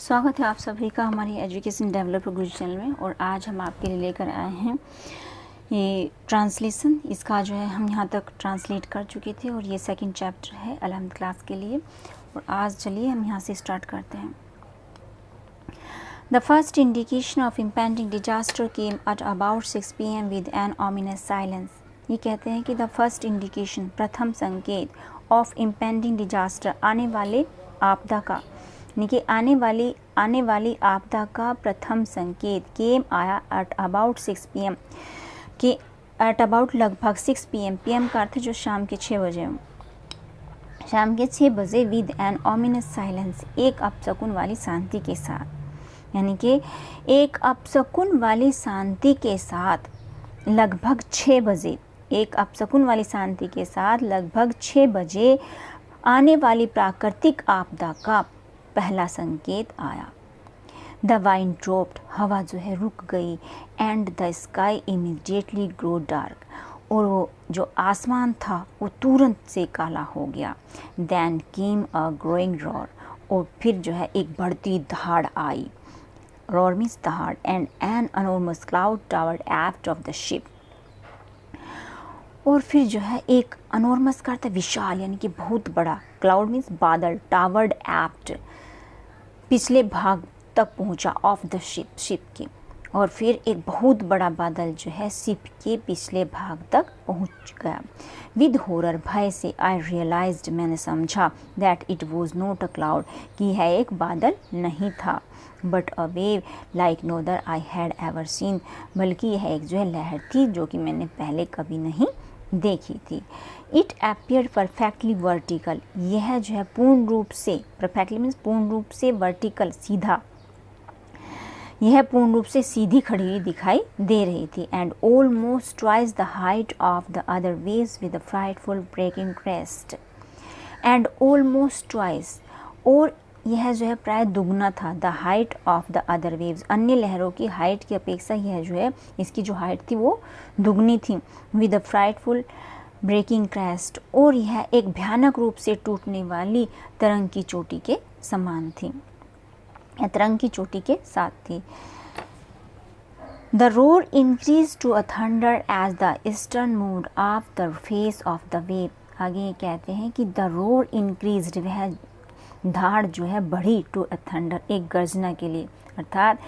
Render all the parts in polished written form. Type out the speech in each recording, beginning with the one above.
स्वागत है आप सभी का हमारी एजुकेशन डेवलपर गुरु चैनल में। और आज हम आपके लिए लेकर आए हैं ये ट्रांसलेशन। इसका जो है हम यहाँ तक ट्रांसलेट कर चुके थे और ये सेकंड चैप्टर है 11th क्लास के लिए। और आज चलिए हम यहाँ से स्टार्ट करते हैं। The first indication of impending disaster came at about 6 PM with an ominous silence. ये कहते हैं कि द फर्स्ट इंडिकेशन, प्रथम संकेत, ऑफ इम्पेंडिंग डिजास्टर, आने वाले आपदा का, यानी कि आने वाली आपदा का प्रथम संकेत, केम आया एट अबाउट 6 PM, कि एट अबाउट लगभग 6 PM, PM का अर्थ जो शाम के 6 बजे, शाम के 6 बजे, विद एन ऑमिनस साइलेंस, एक अपशकुन वाली शांति के साथ, यानी कि एक अपशकुन वाली शांति के साथ लगभग 6 बजे, एक अपशकुन वाली शांति के साथ लगभग 6 बजे आने वाली प्राकृतिक आपदा का पहला संकेत आया। द वाइंड ड्रॉप्ड, हवा जो है रुक गई, and the sky immediately grow dark, और वो जो आसमान था वो तुरंत से काला हो गया। Then came a growing roar, और फिर जो है एक बढ़ती दहाड़ आई, रॉर मीन्स दहाड़, and an enormous cloud toward aft of the ship, और फिर जो है एक अनोर्मस का अर्थ विशाल, यानी कि बहुत बड़ा, क्लाउड मीन्स बादल, टावर्ड एफ्ट पिछले भाग तक पहुंचा, ऑफ द शिप की, और फिर एक बहुत बड़ा बादल जो है शिप के पिछले भाग तक पहुंच गया। विद हॉरर, भय से, आई रियलाइज्ड, मैंने समझा, that it was not a cloud, कि यह एक बादल नहीं था, but a wave like no other I had ever seen, बल्कि यह एक जो है लहर थी जो कि मैंने पहले कभी नहीं देखी थी। इट अपीयर परफेक्टली वर्टिकल, यह जो है पूर्ण रूप से, परफेक्टली मीन्स पूर्ण रूप से, वर्टिकल सीधा, यह पूर्ण रूप से सीधी खड़ी हुई दिखाई दे रही थी। And almost twice the height of the other waves with a frightful breaking crest, and almost twice, और यह जो है प्राय दुगना था, the height of the other waves, अन्य लहरों की हाइट की अपेक्षा यह जो है, इसकी जो हाइट थी वो दुगनी थी। With a frightful breaking crest, और यह एक भयानक रूप से टूटने वाली तरंग की चोटी के समान थी, या तरंग की चोटी के साथ थी। The roar increase to a thunder as the eastern mood of the face of the wave. आगे ये कहते हैं कि द रोर इंक्रीज, वह दहाड़ जो है बढ़ी, टू अ थंडर, एक गर्जना के लिए, अर्थात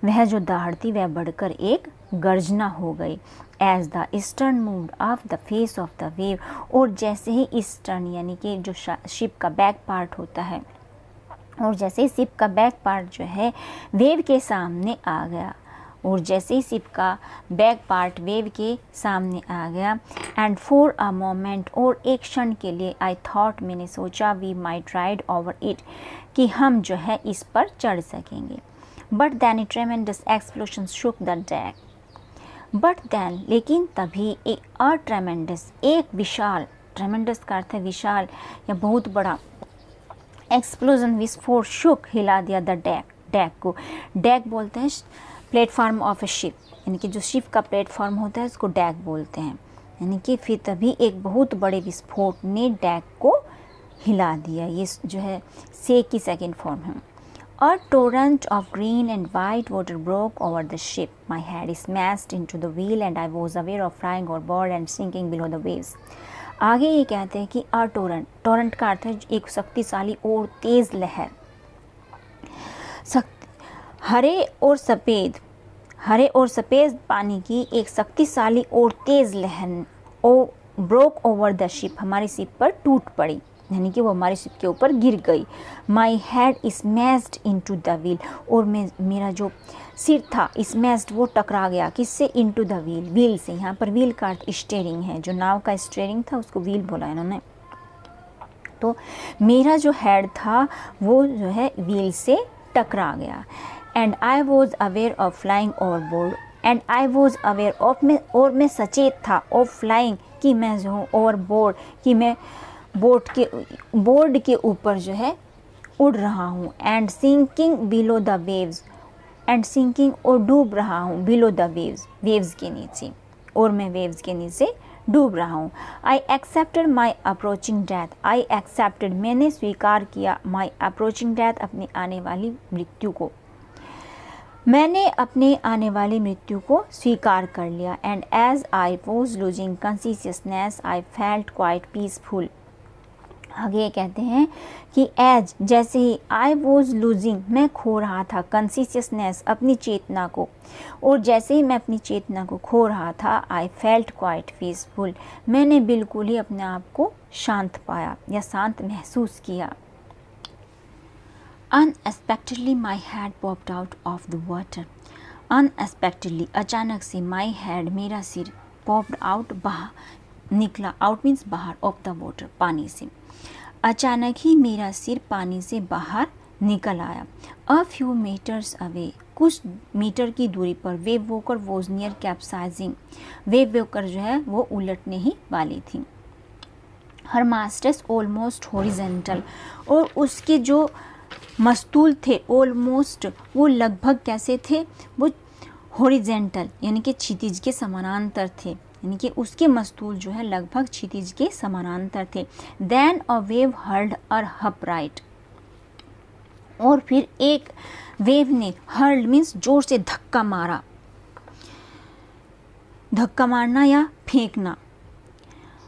वह जो दहाड़ थी वह बढ़कर एक गर्जना हो गई। As the eastern move of the face of the wave, और जैसे ही ईस्टर्न, यानी कि जो शिप का बैक पार्ट होता है, और जैसे ही शिप का बैक पार्ट जो है वेव के सामने आ गया, और जैसे ही शिप का बैक पार्ट वेव के सामने आ गया, एंड फॉर अ मोमेंट, और एक क्षण के लिए, आई थॉट, मैंने सोचा, we might ride over it, कि हम जो है इस पर चढ़ सकेंगे। But then a tremendous explosion shook the deck, but then, लेकिन तभी, एक ट्रेमेंडस, एक विशाल, ट्रेमेंडस का अर्थ है विशाल या बहुत बड़ा, एक्सप्लोजन, विस्फोट, शुक, हिला दिया, द डेक, डेक को, डेक बोलते हैं प्लेटफॉर्म ऑफ ए शिप, यानी कि जो शिप का प्लेटफॉर्म होता है उसको डेक बोलते हैं, यानी कि फिर तभी एक बहुत बड़े विस्फोट ने डेक को हिला दिया। ये जो है से की सेकेंड फॉर्म है। A torrent of green and white water broke over the ship. My head smashed into the wheel and I was aware of flying overboard and sinking below the waves. आगे ये कहते हैं कि a torrent, torrent का अर्थ है एक शक्तिशाली और तेज लहर, हरे और सफ़ेद पानी की एक शक्तिशाली और तेज लहर ओ ब्रोक ओवर द शिप, हमारी शिप पर टूट पड़ी, यानी कि वो हमारी शिप के ऊपर गिर गई। My head smashed into the wheel, और मेरा जो सिर था स्मैश्ड, वो टकरा गया, किससे, इनटू द व्हील, व्हील से, यहाँ पर व्हील का अर्थ स्टीयरिंग है, जो नाव का स्टीयरिंग था उसको व्हील बोला इन्होंने। तो मेरा जो हेड था वो जो है व्हील से टकरा गया। And I was aware of flying overboard, and I was aware of, में, और मैं सचेत था, ऑफ फ्लाइंग, कि मैं जो हूँ ओवरबोर्ड, कि मैं बोर्ड के ऊपर जो है उड़ रहा हूँ, and sinking below the waves, and sinking, और डूब रहा हूँ, बिलो द वेव्स, वेव्स के नीचे, और मैं वेव्स के नीचे डूब रहा हूँ। I accepted my approaching death, I accepted मैंने स्वीकार किया, माई अप्रोचिंग डेथ अपनी आने वाली मृत्यु को, मैंने अपने आने वाली मृत्यु को स्वीकार कर लिया। And as I was losing consciousness I felt quite peaceful. आगे ये कहते हैं कि एज जैसे ही आई वॉज लूजिंग मैं खो रहा था कॉन्शियसनेस अपनी चेतना को, और जैसे ही मैं अपनी चेतना को खो रहा था आई फेल्ट क्वाइट पीसफुल मैंने बिल्कुल ही अपने आप को शांत पाया या शांत महसूस किया। Unexpectedly my head popped out of the water. Unexpectedly अचानक से my head मेरा सिर popped out बाहर निकला, out means बाहर, of the water पानी से, अचानक ही मेरा सिर पानी से बाहर निकल आया। A few meters away कुछ मीटर की दूरी पर wave walker was near capsizing, wave walker जो है वो उलटने ही वाली थी। Her masters almost horizontal और उसके जो मस्तूल थे ऑलमोस्ट वो लगभग कैसे थे, वो हॉरिजेंटल यानी कि क्षितिज के समानांतर थे, यानी कि उसके मस्तूल जो है लगभग क्षितिज के समानांतर थे। देन अ वेव हर्ल्ड और अपराइट और फिर एक वेव ने हर्ल्ड मीन्स जोर से धक्का मारा, धक्का मारना या फेंकना,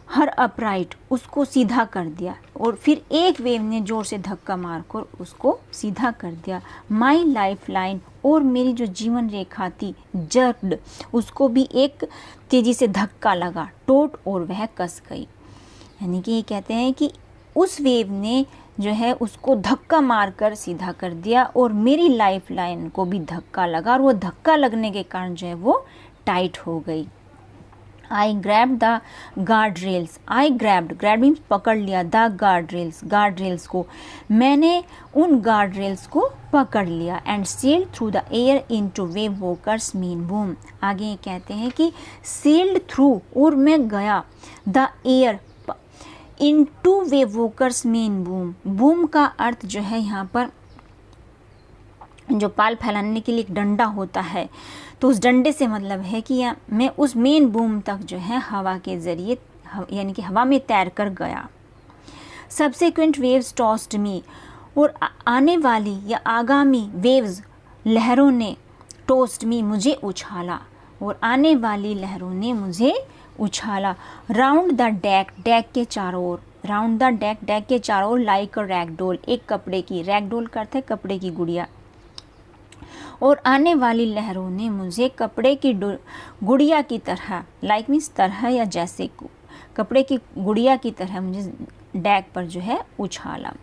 हर अपराइट उसको सीधा कर दिया, और फिर एक वेव ने जोर से धक्का मारकर उसको सीधा कर दिया। माई लाइफ लाइन और मेरी जो जीवन रेखा थी जर्क्ड उसको भी एक तेजी से धक्का लगा, टोट और वह कस गई। यानी कि ये कहते हैं कि उस वेव ने जो है उसको धक्का मारकर सीधा कर दिया और मेरी लाइफ लाइन को भी धक्का लगा, और वो धक्का लगने के कारण जो है वो टाइट हो गई। आई grab the guard rails, I grabbed, grab means पकड़ लिया, the guard rails, guard rails को, मैंने उन गार्ड रेल्स को पकड़ लिया। And sailed through the air into wave walkers main boom. आगे ये कहते हैं कि सेल्ड थ्रू और मैं गया, the air into wave walkers main boom. Boom का अर्थ जो है यहाँ पर जो पाल फैलाने के लिए एक डंडा होता है, तो उस डंडे से मतलब है कि मैं उस मेन बूम तक जो है हवा के ज़रिए यानी कि हवा में तैर कर गया। सब्सिक्वेंट वेव्स टॉस्ड मी और आने वाली या आगामी वेव्स लहरों ने टोस्ट मी मुझे उछाला, और आने वाली लहरों ने मुझे उछाला। राउंड द डेक, डेक के चारों ओर, राउंड द डेक, डेक के चारों ओर, लाइक अ रैगडोल, एक कपड़े की, रैगडोल करते कपड़े की गुड़िया, और आने वाली लहरों ने मुझे कपड़े की गुड़िया की तरह, लाइक मीन्स तरह या जैसे, कपड़े की गुड़िया की तरह मुझे डेक पर जो है उछाला।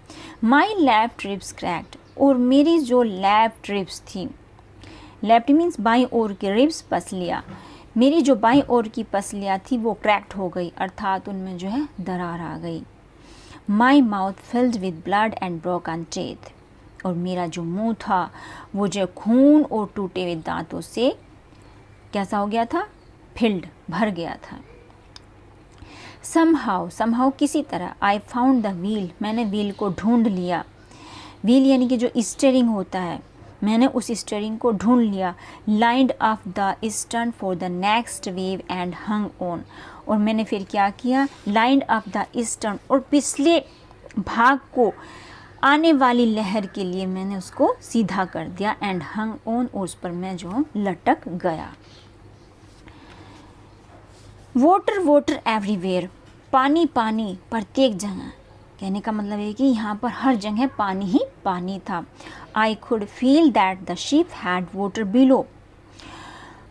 माई लेफ्ट रिब्स क्रैक्ड और मेरी जो लेफ्ट रिब्स थी, लेफ्ट मीन्स बाईं ओर की रिब्स पसलियाँ, मेरी जो बाईं ओर की पसलियाँ थी वो क्रैक्ट हो गई, अर्थात उनमें जो है दरार आ गई। My mouth filled with blood and broken teeth और मेरा जो मुंह था वो जो खून और टूटे हुए दांतों से कैसा हो गया था, फिल्ड, भर गया था। समहाउ किसी तरह, आई फाउंड द व्हील, मैंने व्हील को ढूंढ लिया। व्हील यानी कि जो स्टीयरिंग होता है, मैंने उस स्टीयरिंग को ढूंढ लिया। Lined of the eastern for the next wave and hung on, और मैंने फिर क्या किया, लाइंड ऑफ द ईस्टर्न और पिछले भाग को आने वाली लहर के लिए मैंने उसको सीधा कर दिया। एंड हंग ऑन, उस पर मैं जो लटक गया। वाटर वाटर एवरीवेयर, पानी पानी प्रत्येक जगह, कहने का मतलब है कि यहाँ पर हर जगह पानी ही पानी था। I could feel that the ship had water below,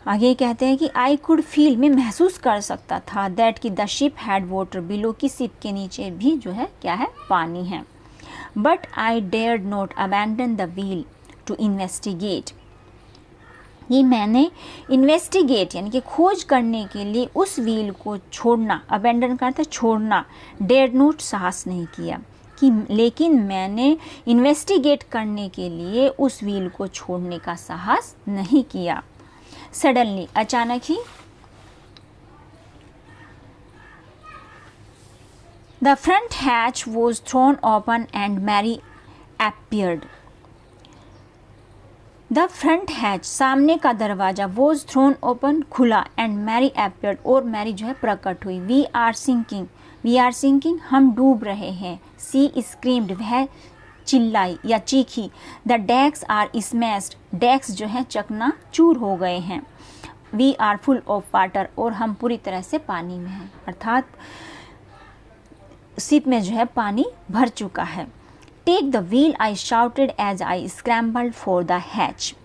आगे कहते हैं कि आई कुड फील, मैं महसूस कर सकता था, दैट कि the ship had water below, कि शिप के नीचे भी जो है क्या है, पानी है। But I dared not abandon the wheel to investigate, ये मैंने इन्वेस्टिगेट यानी कि खोज करने के लिए उस व्हील को छोड़ना, अबैंडन का अर्थ है छोड़ना, डेयर्ड नॉट साहस नहीं किया कि, लेकिन मैंने इन्वेस्टिगेट करने के लिए उस व्हील को छोड़ने का साहस नहीं किया। सडनली, अचानक ही, the front hatch was thrown open and Mary appeared. The front hatch, सामने का दरवाजा, वॉज थ्रोन ओपन, खुला, एंड मैरी अपीयर्ड, और मैरी जो है प्रकट हुई। वी आर सिंकिंग, हम डूब रहे हैं। सी स्क्रीम्ड, वह चिल्लाई या चीखी। The decks are smashed, decks जो है चकना चूर हो गए हैं। We are full of water, और हम पूरी तरह से पानी में हैं, अर्थात शिप में जो है पानी भर चुका है। Take the wheel, I shouted as I scrambled for the hatch.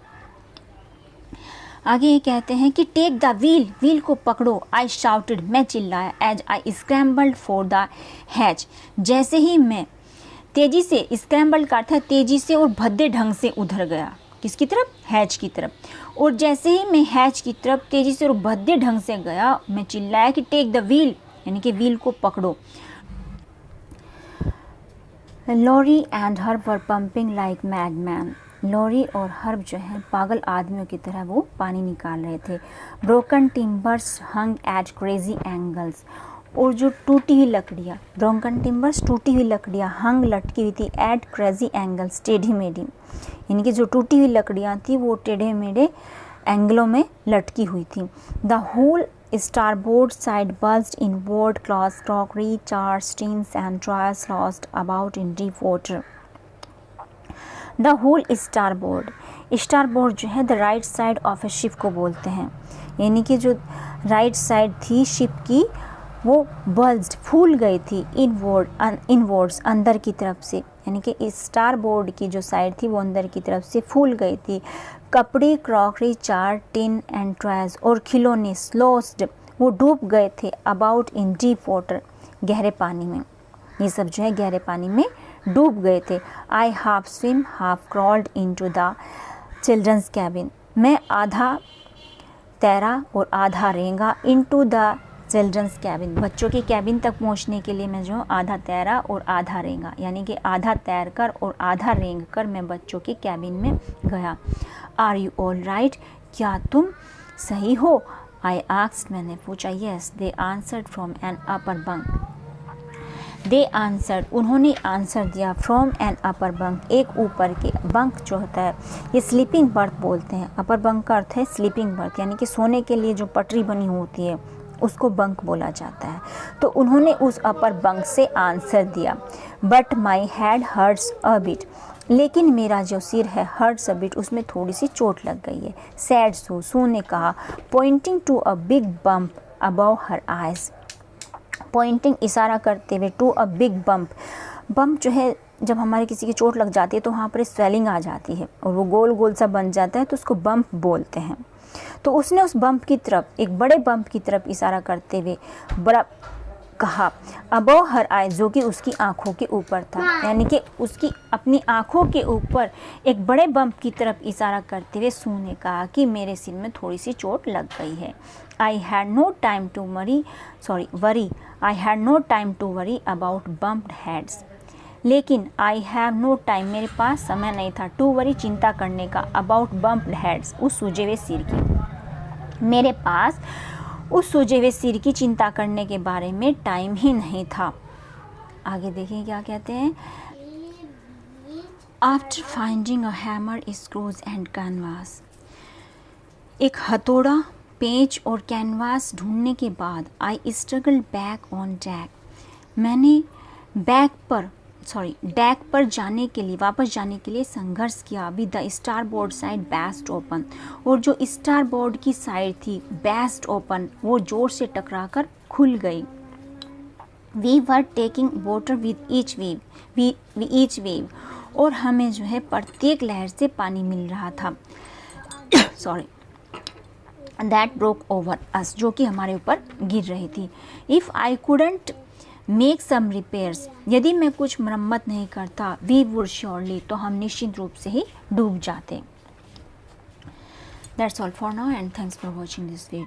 आगे ये कहते हैं कि टेक द व्हील को पकड़ो, आई शाउटेड, मैं चिल्लाया, as I scrambled for the hatch, जैसे ही मैं तेजी से, स्क्रैम्बल्ड का अर्थ है तेजी से और भद्दे ढंग से उधर गया। किसकी तरफ? हैच की तरफ। और जैसे ही मैं हैच की तरफ तेजी से और भद्दे ढंग से गया, मैं चिल्लाया कि टेक द व्हील, यानी कि व्हील को पकड़ो। Larry and Herb were pumping like madman, Larry और हर्ब जो है पागल आदमियों की तरह वो पानी निकाल रहे थे। ब्रोकन टिम्बर्स हंग एट क्रेजी एंगल्स, और जो टूटी हुई लकड़ियाँ, ब्रोकन टिम्बर्स टूटी हुई लकड़ियाँ, हंग लटकी हुई थी, एट क्रेजी एंगल्स टेढ़ी मेढ़ी, यानी कि जो टूटी हुई लकड़ियाँ थी वो टेढ़े मेढ़े एंगलों में लटकी हुई थी। The whole starboard side buzzed inward, glass, crockery, jars, tins and drawers lost about in deep water. The whole starboard जो है the right side of a ship को बोलते हैं, यानी कि जो राइट साइड थी शिप की वो बल्ज्ड, फूल गई थी, इनवर्ड्स, अंदर की तरफ से, यानी कि इस स्टारबोर्ड की जो साइड थी वो अंदर की तरफ से फूल गई थी। कपड़े, क्रॉकरी, चार, टिन एंड ट्रॉयज, और खिलौने, स्लोस्ड, वो डूब गए थे, अबाउट इन डीप वाटर, गहरे पानी में, ये सब जो है गहरे पानी में डूब गए थे। I half swim half crawled into the children's cabin, मैं आधा तैरा और आधा रेंगा, इनटू द चिल्ड्रंस कैबिन, बच्चों की कैबिन तक पहुंचने के लिए मैं जो आधा तैरा और आधा रेंगा, यानी कि आधा तैर कर और आधा रेंग कर मैं बच्चों की कैबिन में गया। आर यू ऑल राइट, क्या तुम सही हो? आई आस्क्ड, मैंने पूछा। Yes, they answered from an upper bunk, they answered, उन्होंने आंसर दिया, फ्रॉम एन अपर बंक, एक ऊपर के, बंक जो होता है ये स्लीपिंग बर्थ बोलते हैं। अपर बंक का अर्थ है स्लीपिंग बर्थ, यानी कि सोने के लिए जो पटरी बनी होती है उसको बंक बोला जाता है। तो उन्होंने उस अपर बंक से आंसर दिया। But my head hurts a bit, लेकिन मेरा जो सिर है हर्ट्स अ बिट, उसमें थोड़ी सी चोट लग गई है। सैड सू ने कहा, pointing to a big bump above her eyes, pointing इशारा करते हुए, to a big bump, bump जो है जब हमारे किसी की चोट लग जाती है तो वहाँ पर स्वेलिंग आ जाती है और वो गोल गोल सा बन जाता है, तो उसको बम्प बोलते हैं। तो उसने उस बम्प की तरफ, एक बड़े बम्प की तरफ इशारा करते हुए बड़ा कहा, अबव हर आई, जो कि उसकी आंखों के ऊपर था, यानी कि उसकी अपनी आंखों के ऊपर एक बड़े बम्प की तरफ इशारा करते हुए सू ने कहा कि मेरे सिर में थोड़ी सी चोट लग गई है। I had no time to worry, I had no time to worry about bumped heads, लेकिन आई हैव नो टाइम, मेरे पास समय नहीं था, टू वरी, चिंता करने का, अबाउट बम्प्ड हेड्स, उस सूजे हुए सिर की, मेरे पास उस सूजे हुए सिर की चिंता करने के बारे में टाइम ही नहीं था। आगे देखिए क्या कहते हैं। After finding a hammer, screws and canvas, एक हथौड़ा, पेंच और कैनवास ढूंढने के बाद, I struggle back on deck, मैंने डेक पर जाने के लिए, वापस जाने के लिए संघर्ष किया। With the starboard side best open, और जो स्टारबोर्ड की साइड थी बेस्ट ओपन, वो जोर से टकराकर खुल गई। We were taking water with each wave, और हमें जो है प्रत्येक लहर से पानी मिल रहा था। दैट ब्रोक ओवर अस, जो कि हमारे ऊपर गिर रही थी। If I couldn't make some repairs, यदि मैं कुछ मरम्मत नहीं करता, वी वुड श्योरली, तो हम निश्चित रूप से ही डूब जाते। That's all for now and thanks for watching this video.